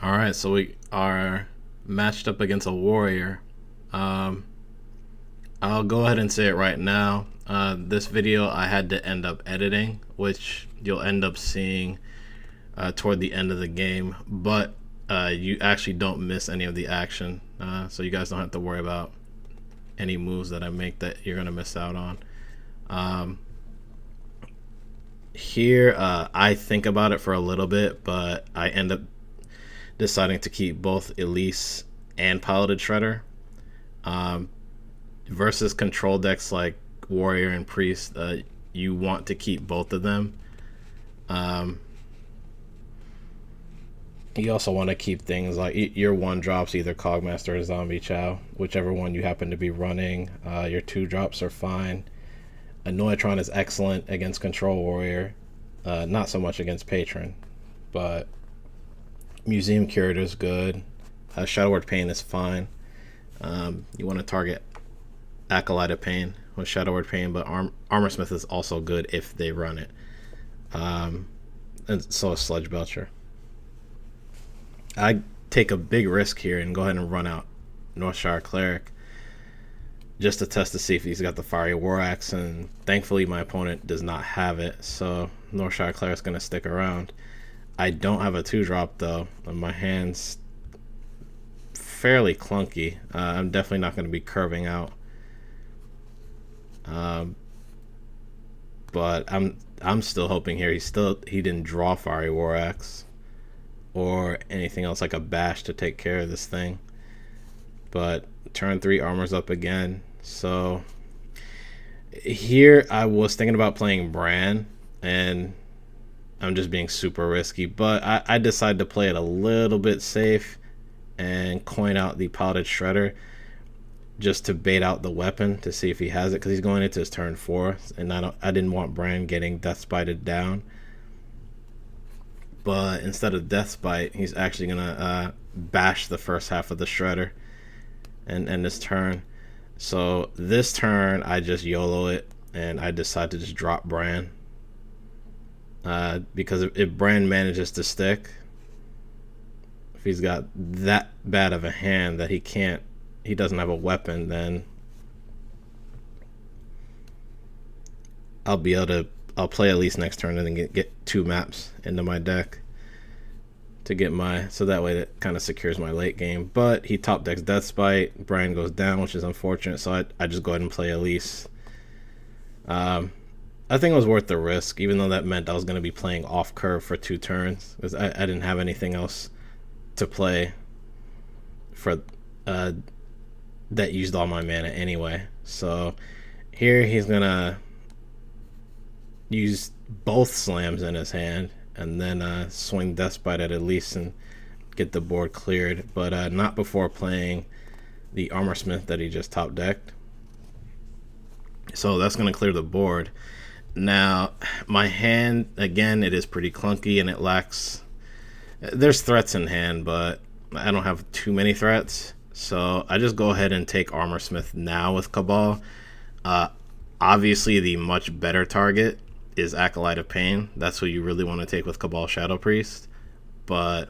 All right, so we are matched up against a warrior. Um, I'll go ahead and say it right now. This video I had to end up editing, which you'll end up seeing toward the end of the game, but you actually don't miss any of the action, so you guys don't have to worry about any moves that I make that you're gonna miss out on. Um, Here, I think about it for a little bit, but I end up deciding to keep both Elise and Piloted Shredder. Um, Versus control decks like Warrior and Priest, you want to keep both of them. Um, you also want to keep things like your one drops, either Cogmaster or Zombie Chow, whichever one you happen to be running. Your two drops are fine. Annoytron is excellent against Control Warrior, not so much against Patron, but Museum Curator is good. Shadow Word Pain is fine. You want to target Acolyte of Pain with Shadow Word Pain, but Armorsmith is also good if they run it. And so is Sludge Belcher. I take a big risk here and go ahead and run out Northshire Cleric just to test to see if he's got the Fiery War Axe, and thankfully my opponent does not have it, so Northshire Cleric's going to stick around. I don't have a 2-drop though, and my hand's fairly clunky. I'm definitely not going to be curving out. But I'm still hoping here he didn't draw Fiery War Axe or anything else like a bash to take care of this thing. But turn 3 armors up again. So here I was thinking about playing Bran, and I'm just being super risky, but I decided to play it a little bit safe and coin out the Piloted Shredder just to bait out the weapon to see if he has it, because he's going into his turn 4, and I didn't want Bran getting Death Spited down. But instead of Death Spite, he's actually gonna bash the first half of the Shredder and end his turn. So this turn I just YOLO it, and I decide to just drop Bran. Because if Bran manages to stick, if he's got that bad of a hand that he doesn't have a weapon, then I'll play at least next turn and then get 2 maps into my deck to get so that way it kind of secures my late game. But he top decks Death Spite, Brian goes down, which is unfortunate, so I just go ahead and play Elise. I think it was worth the risk, even though that meant I was going to be playing off curve for 2 turns, because I didn't have anything else to play for that used all my mana anyway. So here he's gonna use both slams in his hand and then swing Deathbite at Elise and get the board cleared, but not before playing the Armorsmith that he just top decked. So that's gonna clear the board. Now my hand, again, it is pretty clunky and it lacks, there's threats in hand, but I don't have too many threats. So I just go ahead and take Armorsmith now with Cabal. Obviously the much better target is Acolyte of Pain. That's what you really want to take with Cabal Shadow Priest. But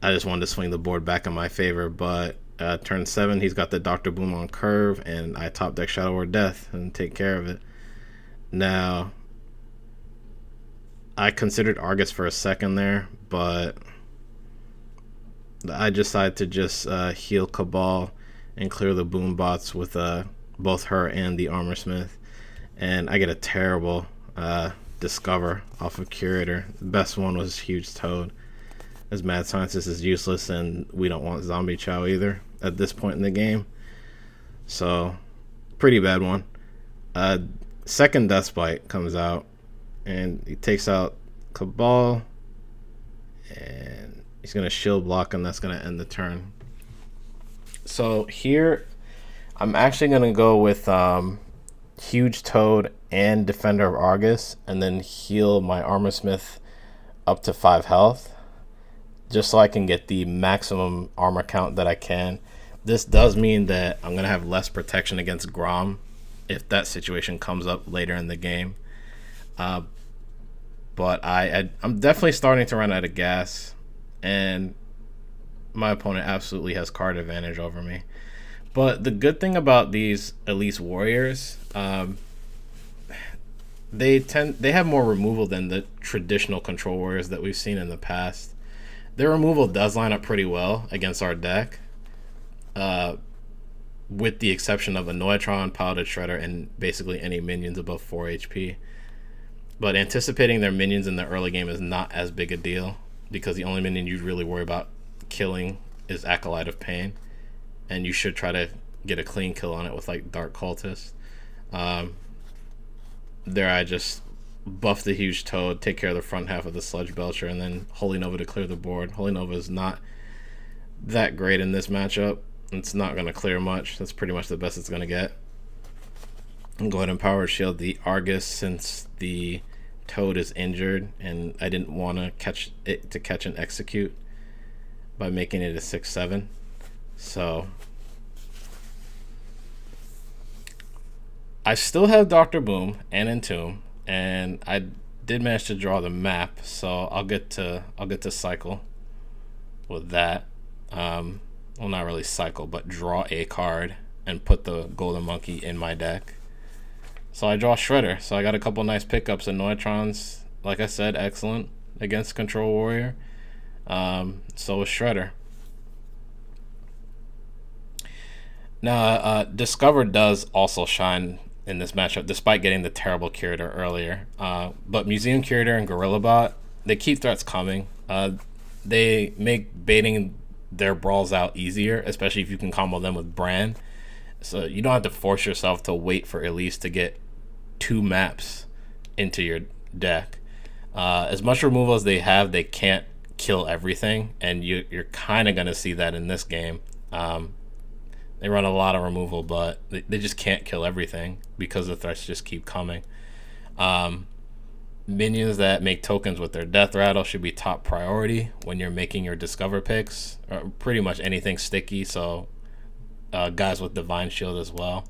I just wanted to swing the board back in my favor. But turn 7, he's got the Dr. Boom on curve, and I top deck Shadow Word Death and take care of it. Now, I considered Argus for a second there, but I decided to just heal Cabal and clear the boom bots with both her and the Armorsmith, and I get a terrible Discover off of Curator. The best one was Huge Toad, as Mad Scientist is useless, and we don't want Zombie Chow either at this point in the game. So, pretty bad one. Second Death Spite comes out, and he takes out Cabal, and he's going to shield block, and that's going to end the turn. So here, I'm actually going to go with Huge Toad and Defender of Argus, and then heal my Armorsmith up to 5 health, just so I can get the maximum armor count that I can. This does mean that I'm going to have less protection against Grom if that situation comes up later in the game. But I'm definitely starting to run out of gas. and my opponent absolutely has card advantage over me. But the good thing about these Elite Warriors, they have more removal than the traditional Control Warriors that we've seen in the past. Their removal does line up pretty well against our deck, with the exception of a Noitron, Piloted Shredder, and basically any minions above 4 HP. But anticipating their minions in the early game is not as big a deal, because the only minion you'd really worry about killing is Acolyte of Pain, and you should try to get a clean kill on it with like Dark Cultist. There I just buff the Huge Toad, take care of the front half of the Sludge Belcher, and then Holy Nova to clear the board. Holy Nova is not that great in this matchup. It's not going to clear much. That's pretty much the best it's going to get. And go ahead and Power Shield the Argus since the Toad is injured, and I didn't want to catch and execute by making it a 6/7. So I still have Dr. Boom and Entomb, and I did manage to draw the map, so I'll get to cycle with that. Well, not really cycle, but draw a card and put the Golden Monkey in my deck. So I draw Shredder. So I got a couple nice pickups. And Noitrons, like I said, excellent against Control Warrior. So is Shredder. Now, Discover does also shine in this matchup, despite getting the terrible Curator earlier. But Museum Curator and Gorilla Bot, they keep threats coming. They make baiting their brawls out easier, especially if you can combo them with Brand. So you don't have to force yourself to wait for Elise to get 2 maps into your deck. As much removal as they have, they can't kill everything, and you're kind of going to see that in this game. They run a lot of removal, but they just can't kill everything because the threats just keep coming. Minions that make tokens with their Death Rattle should be top priority when you're making your Discover picks, or pretty much anything sticky, so guys with Divine Shield as well.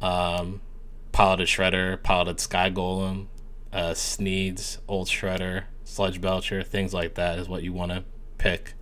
Piloted Shredder, Piloted Sky Golem, Sneeds, Old Shredder, Sludge Belcher, things like that is what you want to pick.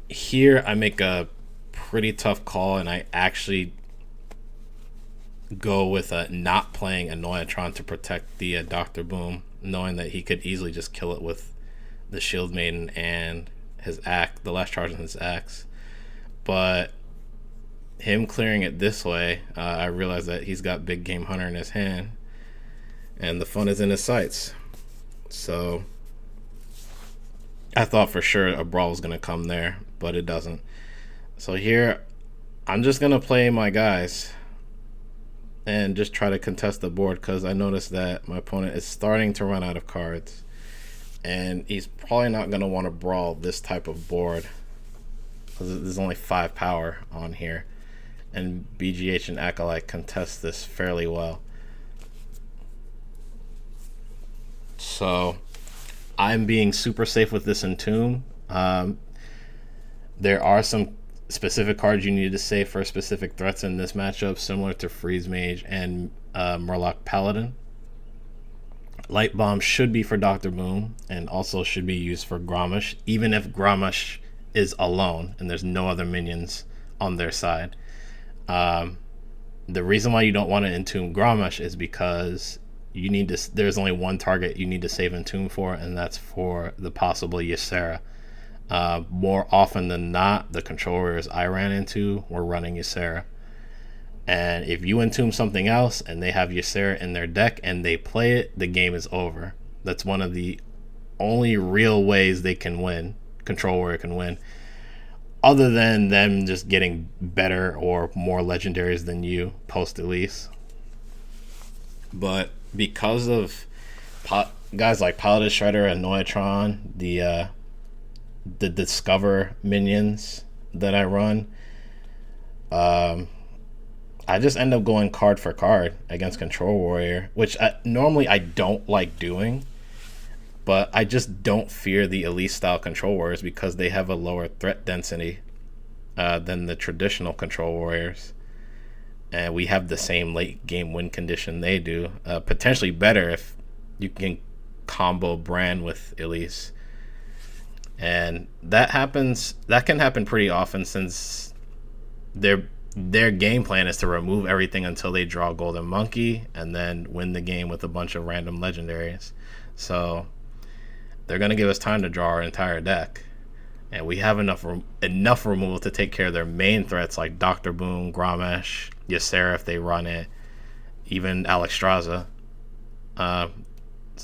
Here I make a pretty tough call, and I actually go with not playing a Noitron to protect the Dr. Boom, knowing that he could easily just kill it with the Shield Maiden and his axe, the last charge on his axe. But him clearing it this way, I realized that he's got Big Game Hunter in his hand, and the fun is in his sights. So I thought for sure a brawl was going to come there, but it doesn't. So here, I'm just going to play my guys and just try to contest the board, because I noticed that my opponent is starting to run out of cards, and he's probably not going to want to brawl this type of board, because there's only 5 power on here, and BGH and Acolyte contest this fairly well. So I'm being super safe with this Entomb. There are some specific cards you need to save for specific threats in this matchup, similar to Freeze Mage and Murloc Paladin. Light Bomb should be for Dr. Boom, and also should be used for Grommash, even if Grommash is alone and there's no other minions on their side. The reason why you don't want to Entomb Grommash is because there's only one target you need to save Entomb for, and that's for the possible Ysera. More often than not, the controllers I ran into were running Ysera. And if you Entomb something else and they have Ysera in their deck and they play it, the game is over. That's one of the only real ways they can win, Control Warrior can win, other than them just getting better or more legendaries than you post-Elise. But because of guys like Piloted Shredder and Noitron, the Discover minions that I run, I just end up going card for card against Control Warrior, which normally I don't like doing, but I just don't fear the Elite style Control Warriors because they have a lower threat density than the traditional Control Warriors, and we have the same late game win condition they do, potentially better if you can combo brand with Elise. And that can happen pretty often, since their game plan is to remove everything until they draw Golden Monkey and then win the game with a bunch of random legendaries. So they're going to give us time to draw our entire deck. And we have enough removal to take care of their main threats like Dr. Boom, Gromesh, Ysera if they run it, even Alexstrasza.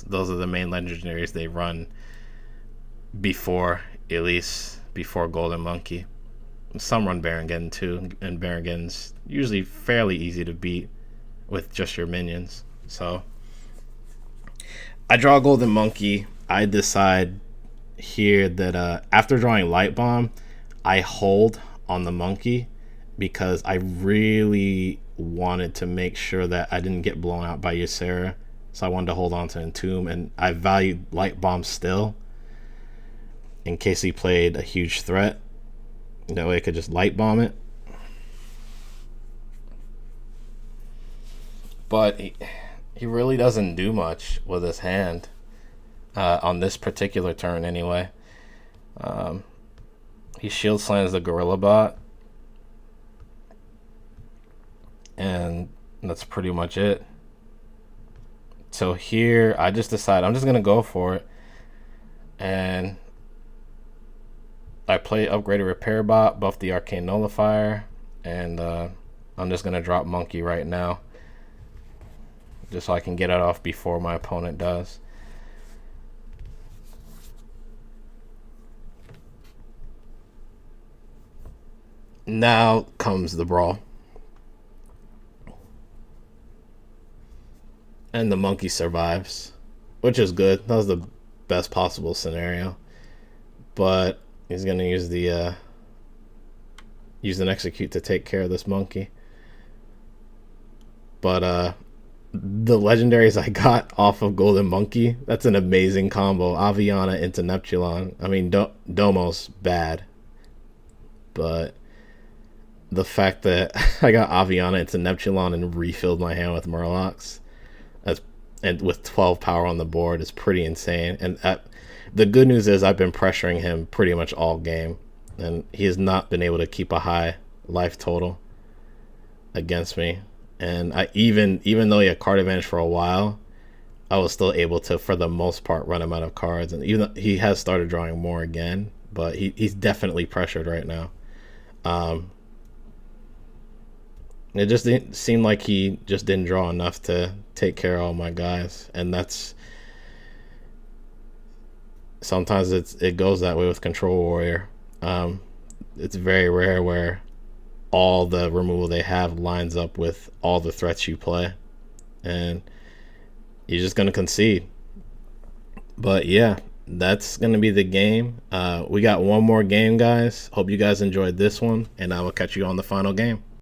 Those are the main legendaries they run before Elise, before Golden Monkey. Some run Barongen too, and Barongen's usually fairly easy to beat with just your minions. So I draw Golden Monkey. I decide here that after drawing Light Bomb, I hold on the monkey because I really wanted to make sure that I didn't get blown out by Ysera. So I wanted to hold on to Entomb, and I valued Light Bomb still in case he played a huge threat. That way I could just Light Bomb it. But he really doesn't do much with his hand on this particular turn anyway. He shield slams the Gorilla Bot, and that's pretty much it. So here I just decide I'm just gonna go for it, and I play Upgraded Repair Bot, buff the Arcane Nullifier, and I'm just gonna drop Monkey right now, just so I can get it off before my opponent does. Now comes the brawl. And the monkey survives, which is good. That was the best possible scenario. But he's gonna use the use an execute to take care of this monkey. But the legendaries I got off of Golden Monkey, that's an amazing combo. Aviana into Neptulon. I mean, Domo's bad, but the fact that I got Aviana into Neptulon and refilled my hand with Murlocs, and with 12 power on the board, is pretty insane. And the good news is I've been pressuring him pretty much all game, and he has not been able to keep a high life total against me. And I even though he had card advantage for a while, I was still able to, for the most part, run him out of cards. And even though he has started drawing more again, but he's definitely pressured right now. It just didn't seem like he just didn't draw enough to take care of all my guys, and that's sometimes it goes that way with Control Warrior. It's very rare where all the removal they have lines up with all the threats you play, and you're just gonna concede. But yeah, that's gonna be the game. We got one more game, guys. Hope you guys enjoyed this one, and I will catch you on the final game.